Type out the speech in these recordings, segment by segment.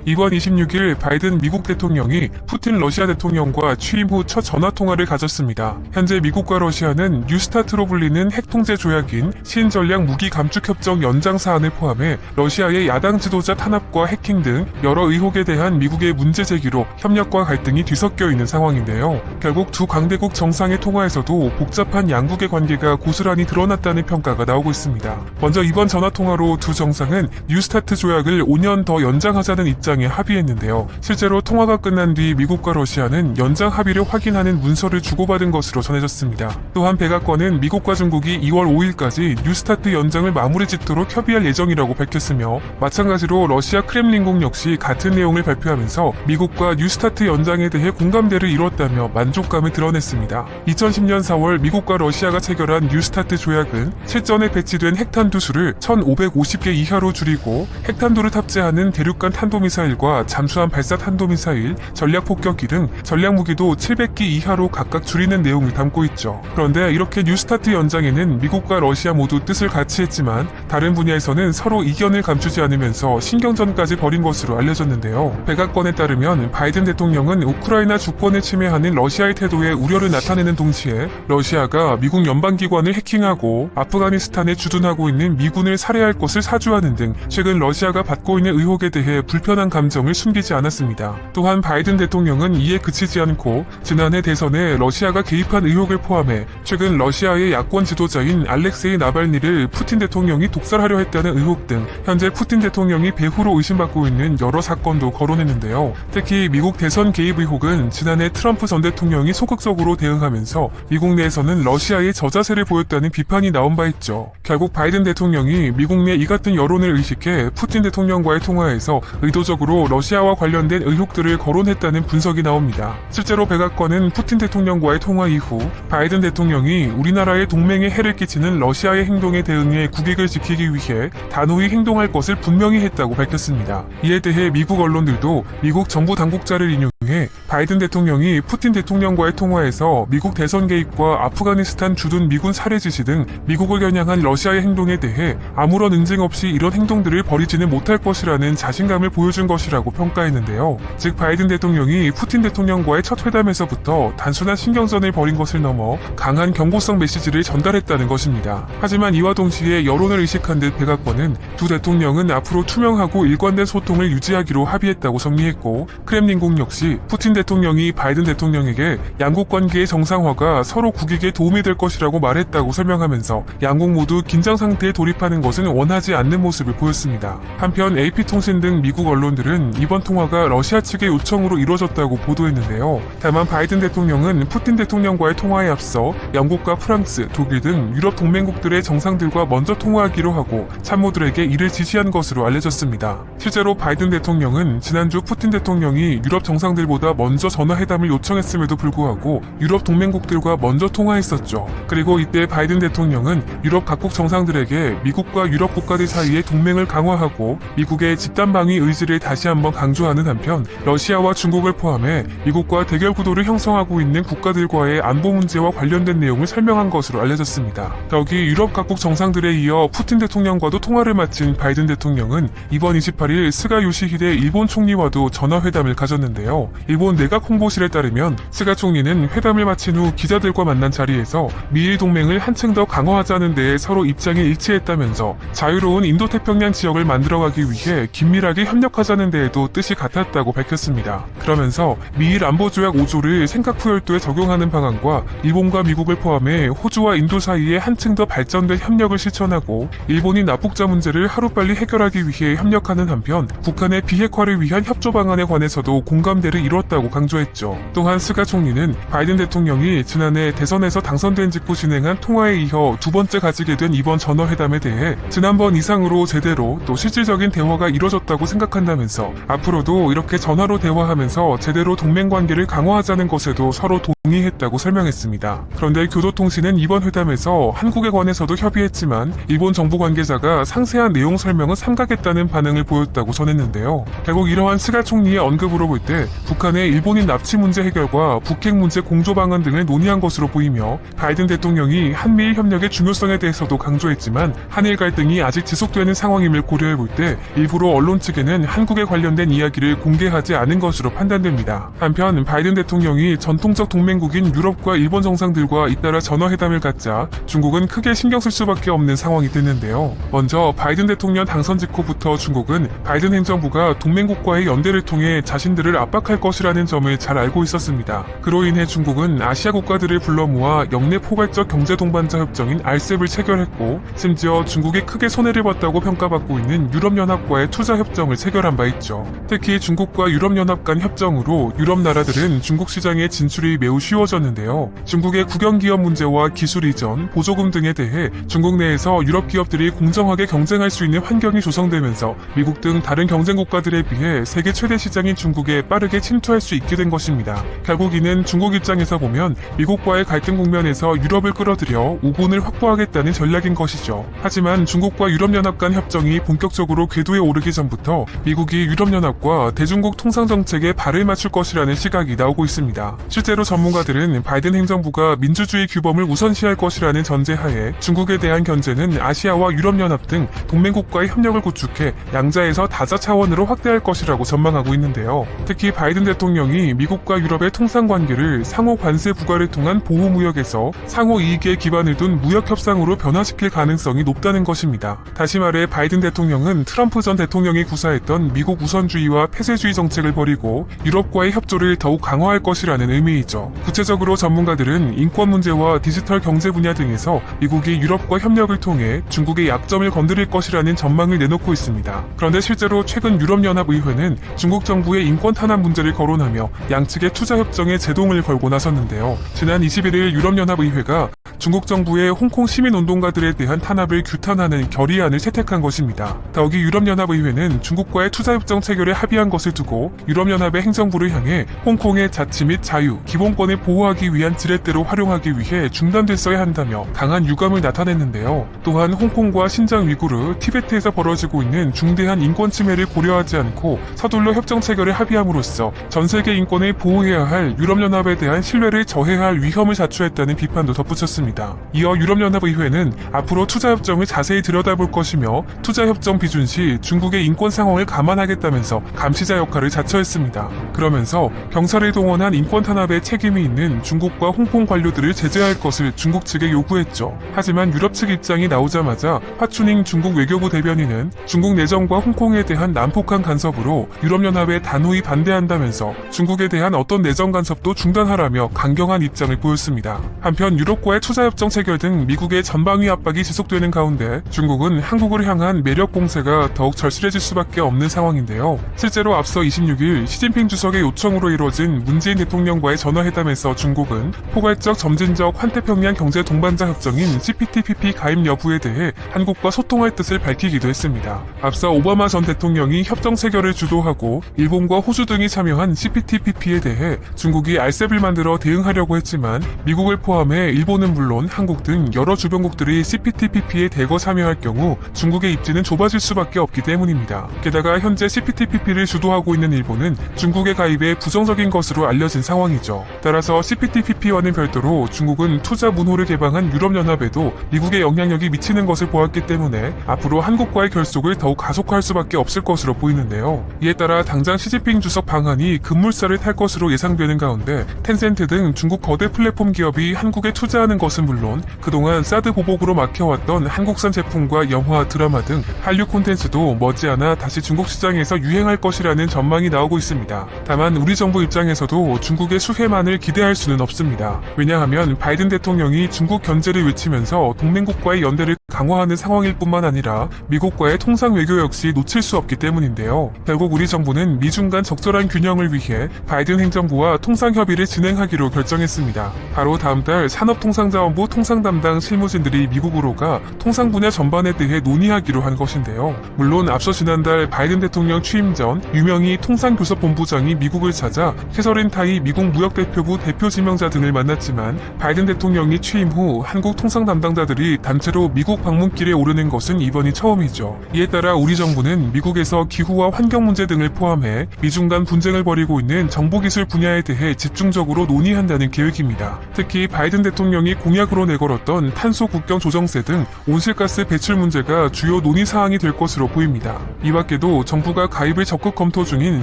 이번 26일 바이든 미국 대통령이 푸틴 러시아 대통령과 취임 후 첫 전화통화를 가졌습니다. 현재 미국과 러시아는 뉴스타트로 불리는 핵통제 조약인 신전략 무기 감축협정 연장 사안을 포함해 러시아의 야당 지도자 탄압과 해킹 등 여러 의혹에 대한 미국의 문제 제기로 협력과 갈등이 뒤섞여 있는 상황인데요. 결국 두 강대국 정상의 통화에서도 복잡한 양국의 관계가 고스란히 드러났다는 평가가 나오고 있습니다. 먼저 이번 전화통화로 두 정상은 뉴스타트 조약을 5년 더 연장하자는 입장에 합의했는데요. 실제로 통화가 끝난 뒤 미국과 러시아는 연장 합의를 확인하는 문서를 주고받은 것으로 전해졌습니다. 또한 백악관은 미국과 중국이 2월 5일까지 뉴스타트 연장을 마무리 짓도록 협의할 예정이라고 밝혔으며, 마찬가지로 러시아 크렘린궁 역시 같은 내용을 발표하면서 미국과 뉴스타트 연장에 대해 공감대를 이뤘다며 만족감을 드러냈습니다. 2010년 4월 미국과 러시아가 체결한 뉴스타트 조약은 실전에 배치된 핵탄두 수를 1550개 이하로 줄이고 핵탄두를 탑재하는 대륙간 탄도미사일과 잠수함 발사 탄도미사일, 전략폭격기 등 전략무기도 700기 이하로 각각 줄이는 내용을 담고 있죠. 그런데 이렇게 뉴스타트 연장에는 미국과 러시아 모두 뜻을 같이 했지만 다른 분야에서는 서로 이견을 감추지 않으면서 신경전까지 벌인 것으로 알려졌는데요. 백악관에 따르면 바이든 대통령은 우크라이나 주권을 침해하는 러시아의 태도에 우려를 나타내는 동시에 러시아가 미국 연방기관을 해킹하고 아프가니스탄에 주둔하고 있는 미군을 살해할 것을 사주하는 등 최근 러시아가 받고 있는 의혹에 대해 불편한 감정을 숨기지 않았습니다. 또한 바이든 대통령은 이에 그치지 않고 지난해 대선에 러시아가 개입한 의혹을 포함해 최근 러시아의 야권 지도자인 알렉세이 나발니를 푸틴 대통령이 독살하려 했다는 의혹 등 현재 푸틴 대통령이 배후로 의심받고 있는 여러 사건도 거론했는데요. 특히 미국 대선 개입 의혹은 지난해 트럼프 전 대통령이 소극적으로 대응하면서 미국 내에서는 러시아의 저자세를 보였다는 비판이 나온 바 있죠. 결국 바이든 대통령이 미국 내 이 같은 여론을 의식해 푸틴 대통령과의 통화에서 의도적으로 러시아와 관련된 의혹들을 거론했다는 분석이 나옵니다. 실제로 백악관은 푸틴 대통령과의 통화 이후 바이든 대통령이 우리나라의 동맹에 해를 끼치는 러시아의 행동에 대응해 국익을 지키기 위해 단호히 행동할 것을 분명히 했다고 밝혔습니다. 이에 대해 미국 언론들도 미국 정부 당국자를 인용해 바이든 대통령이 푸틴 대통령과의 통화에서 미국 대선 개입과 아프가니스탄 주둔 미군 살해 지시 등 미국을 겨냥한 러시아의 행동에 대해 아무런 응징 없이 이런 행동들을 벌이지는 못할 것이라는 자신감을 보여준 것이라고 평가했는데요. 즉 바이든 대통령이 푸틴 대통령과의 첫 회담에서부터 단순한 신경전을 벌인 것을 넘어 강한 경고성 메시지를 전달했다는 것입니다. 하지만 이와 동시에 여론을 의식한 듯 백악관은 두 대통령은 앞으로 투명하고 일관된 소통을 유지하기로 합의했다고 정리했고, 크렘린궁 역시 푸틴 대통령이 바이든 대통령에게 양국 관계의 정상화가 서로 국익에 도움이 될 것이라고 말했다고 설명하면서 양국 모두 긴장 상태에 돌입하는 것은 원하지 않는 모습을 보였습니다. 한편 AP통신 등 미국 언론들은 이번 통화가 러시아 측의 요청으로 이루어졌다고 보도했는데요. 다만 바이든 대통령은 푸틴 대통령과의 통화에 앞서 영국과 프랑스, 독일 등 유럽 동맹국들의 정상들과 먼저 통화하기로 하고 참모들에게 이를 지시한 것으로 알려졌습니다. 실제로 바이든 대통령은 지난주 푸틴 대통령이 유럽 정상들보다 먼저 전화회담을 요청했음에도 불구하고 유럽 동맹국들과 먼저 통화했었죠. 그리고 이때 바이든 대통령은 유럽 각국 정상들에게 미국과 유럽 국가들 사이의 동맹을 강화하고 미국의 집단방위 의지를 다시 한번 강조하는 한편 러시아와 중국을 포함해 미국과 대결 구도를 형성하고 있는 국가들과의 안보 문제와 관련된 내용을 설명한 것으로 알려졌습니다. 더욱이 유럽 각국 정상들에 이어 푸틴 대통령과도 통화를 마친 바이든 대통령은 이번 28일 스가 요시히데 일본 총리와도 전화회담을 가졌는데요. 일본 내각 홍보실에 따르면 스가 총리는 회담을 마친 후 기자들과 만난 자리에서 미일 동맹을 한층 더 강화하자는 데에 서로 입장이 일치했다면서 자유로운 인도태평양 지역을 만들어가기 위해 긴밀하게 협력하자는 데에도 뜻이 같았다고 밝혔습니다. 그러면서 미일 안보조약 5조를 생각후 열도에 적용하는 방안과 일본과 미국을 포함해 호주와 인도 사이에 한층 더 발전된 협력을 실천하고 일본이 납북자 문제를 하루빨리 해결하기 위해 협력하는 한편 북한의 비핵화를 위한 협조 방안에 관해서도 공감대를 이뤘다고 강조했죠. 또한 스가 총리는 바이든 대통령이 지난해 대선에서 당선된 직후 진행한 통화에 이어 두 번째 가지게 된 이번 전화회담에 대해 지난번 이상으로 제대로 또 실질적인 대화가 이뤄졌다고 생각한다면서 앞으로도 이렇게 전화로 대화하면서 제대로 동맹관계를 강화하자는 것에도 서로 동의했다고 설명했습니다. 그런데 교도통신은 이번 회담에서 한국에 관해서도 협의했지만 일본 정부 관계자가 상세한 내용 설명은 삼가겠다는 반응을 보였다고 전했는데요. 결국 이러한 스가 총리의 언급으로 볼 때 북한의 일본인 납치 문제 해결과 북핵 문제 공조 방안 등을 논의한 것으로 보이며 바이든 대통령이 한미일 협력의 중요성에 대해서도 강조했지만 한일 갈등이 아직 지속되는 상황임을 고려해 볼 때 일부러 언론 측에는 한국에 관련된 이야기를 공개하지 않은 것으로 판단됩니다. 한편 바이든 대통령이 전통적 동맹국인 유럽과 일본 정상들과 잇따라 전화회담을 갖자 중국은 크게 신경 쓸 수밖에 없는 상황이 됐는데요. 먼저 바이든 대통령 당선 직후부터 중국은 바이든 행정부가 동맹국과의 연대를 통해 자신들을 압박할 것이라는 점을 잘 알고 있었습니다. 그로 인해 중국은 아시아 국가들을 불러 모아 영내 포괄적 경제 동반자 협정인 RCEP을 체결했고 심지어 중국이 크게 손해를 봤다고 평가받고 있는 유럽연합과의 투자 협정을 체결한 바 있죠. 특히 중국과 유럽연합 간 협정으로 유럽 나라들은 중국 시장에 진출이 매우 쉬워졌는데요. 중국의 국영기업 문제와 기술 이전, 보조금 등에 대해 중국 내에서 유럽 기업들이 공정하게 경쟁할 수 있는 환경이 조성되면서 미국 등 다른 경쟁 국가들에 비해 세계 최대 시장인 중국에 빠르게 침투할 수 있게 된 것입니다. 결국 이는 중국 입장에서 보면 미국과의 갈등 국면에서 유럽을 끌어들여 우군을 확보하겠다는 전략인 것이죠. 하지만 중국과 유럽연합 간 협정이 본격적으로 궤도에 오르기 전부터 미국이 유럽연합과 대중국 통상정책에 발을 맞출 것이라는 시각이 나오고 있습니다. 실제로 전문가들은 바이든 행정부가 민주주의 규범을 우선시할 것이라는 전제하에 중국에 대한 견제는 아시아와 유럽연합 등 동맹국과의 협력을 구축해 양자에서 다자 차원으로 확대할 것이라고 전망하고 있는데요. 특히 바이든 대통령이 미국과 유럽의 통상관계를 상호 관세 부과를 통한 보호무역에서 상호 이익에 기반을 둔 무역협상으로 변화시킬 가능성이 높다는 것입니다. 다시 말해 바이든 대통령은 트럼프 전 대통령이 구사했던 미국 우선주의와 폐쇄주의 정책을 버리고 유럽과의 협조를 더욱 강화할 것이라는 의미이죠. 구체적으로 전문가들은 인권 문제와 디지털 경제 분야 등에서 미국이 유럽과 협력을 통해 중국의 약점을 건드릴 것이라는 전망을 내놓고 있습니다. 그런데 실제로 최근 유럽연합의회는 중국 정부의 인권 탄압 문제를 거론하며 양측의 투자 협정에 제동을 걸고 나섰는데요. 지난 21일 유럽연합의회가 중국 정부의 홍콩 시민운동가들에 대한 탄압을 규탄하는 결의안을 채택한 것입니다. 더욱이 유럽연합의회는 중국과의 투자협정 체결에 합의한 것을 두고 유럽연합의 행정부를 향해 홍콩의 자치 및 자유, 기본권을 보호하기 위한 지렛대로 활용하기 위해 중단됐어야 한다며 강한 유감을 나타냈는데요. 또한 홍콩과 신장 위구르, 티베트에서 벌어지고 있는 중대한 인권 침해를 고려하지 않고 서둘러 협정 체결에 합의함으로써 전 세계 인권을 보호해야 할 유럽연합에 대한 신뢰를 저해할 위험을 자초했다는 비판도 덧붙였습니다. 이어 유럽연합의회는 앞으로 투자협정을 자세히 들여다볼 것이며 투자협정 비준 시 중국의 인권 상황을 감안하겠다면서 감시자 역할을 자처했습니다. 그러면서 경찰을 동원한 인권 탄압에 책임이 있는 중국과 홍콩 관료들을 제재할 것을 중국 측에 요구했죠. 하지만 유럽 측 입장이 나오자마자 화춘잉 중국 외교부 대변인은 중국 내정과 홍콩에 대한 난폭한 간섭으로 유럽연합에 단호히 반대한다면서 중국에 대한 어떤 내정 간섭도 중단하라며 강경한 입장을 보였습니다. 한편 유럽과의 투자협정 체결 등 미국의 전방위 압박이 지속되는 가운데 중국은 한국을 향한 매력 공세가 더욱 절실해질 수밖에 없는 상황인데요. 실제로 앞서 26일 시진핑 주석의 요청으로 이루어진 문재인 대통령과의 전화회담에서 중국은 포괄적 점진적 환태평양 경제 동반자 협정인 CPTPP 가입 여부에 대해 한국과 소통할 뜻을 밝히기도 했습니다. 앞서 오바마 전 대통령이 협정 체결을 주도하고 일본과 호주 등이 참여한 CPTPP에 대해 중국이 RCEP을 만들어 대응하려고 했지만 미국을 포함해 일본은 물론 한국 등 여러 주변국들이 CPTPP에 대거 참여할 경우 중국의 입지는 좁아질 수밖에 없기 때문입니다. 게다가 현재 CPTPP를 주도하고 있는 일본은 중국의 가입에 부정적인 것으로 알려진 상황이죠. 따라서 CPTPP와는 별도로 중국은 투자 문호를 개방한 유럽연합에도 미국의 영향력이 미치는 것을 보았기 때문에 앞으로 한국과의 결속을 더욱 가속화할 수밖에 없을 것으로 보이는데요. 이에 따라 당장 시진핑 주석 방한이 급물살을 탈 것으로 예상되는 가운데 텐센트 등 중국 거대 플랫폼 기업이 한국에 투자하는 것은 물론 그동안 사드 보복으로 막혀왔던 한국산 제품과 영화, 드라마 등 한류 콘텐츠도 머지않아 다시 중국 시장에서 유행할 것이라는 전망이 나오고 있습니다. 다만 우리 정부 입장에서도 중국의 수혜만을 기대할 수는 없습니다. 왜냐하면 바이든 대통령이 중국 견제를 외치면서 동맹국과의 연대를 강화하는 상황일 뿐만 아니라 미국과의 통상 외교 역시 놓칠 수 없기 때문인데요. 결국 우리 정부는 미중 간 적절한 균형을 위해 바이든 행정부와 통상 협의를 진행하기로 결정했습니다. 바로 다음 달 산업통상자원 국가안보 통상 담당 실무진들이 미국으로 가 통상 분야 전반에 대해 논의하기로 한 것인데요. 물론 앞서 지난달 바이든 대통령 취임 전 유명희 통상교섭본부장이 미국을 찾아 캐서린 타이 미국 무역대표부 대표 지명자 등을 만났지만 바이든 대통령이 취임 후 한국 통상 담당자들이 단체로 미국 방문길에 오르는 것은 이번이 처음이죠. 이에 따라 우리 정부는 미국에서 기후와 환경 문제 등을 포함해 미중 간 분쟁을 벌이고 있는 정보기술 분야에 대해 집중적으로 논의한다는 계획입니다. 특히 바이든 대통령이 공약으로 내걸었던 탄소 국경 조정세 등 온실가스 배출 문제가 주요 논의 사항이 될 것으로 보입니다. 이 밖에도 정부가 가입을 적극 검토 중인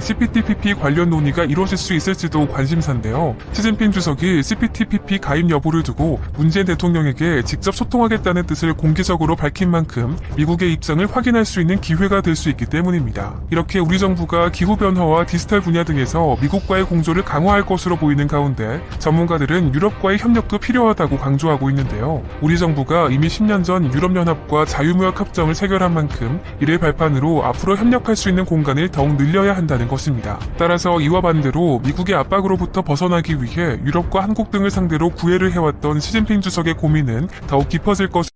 CPTPP 관련 논의가 이루어질 수 있을지도 관심사인데요. 시진핑 주석이 CPTPP 가입 여부를 두고 문재인 대통령에게 직접 소통하겠다는 뜻을 공개적으로 밝힌 만큼 미국의 입장을 확인할 수 있는 기회가 될 수 있기 때문입니다. 이렇게 우리 정부가 기후변화와 디지털 분야 등에서 미국과의 공조를 강화할 것으로 보이는 가운데 전문가들은 유럽과의 협력도 필요하다고 강조하고 있는데요. 우리 정부가 이미 10년 전 유럽연합과 자유무역협정을 체결한 만큼 이를 발판으로 앞으로 협력할 수 있는 공간을 더욱 늘려야 한다는 것입니다. 따라서 이와 반대로 미국의 압박으로부터 벗어나기 위해 유럽과 한국 등을 상대로 구애를 해왔던 시진핑 주석의 고민은 더욱 깊어질 것입니다.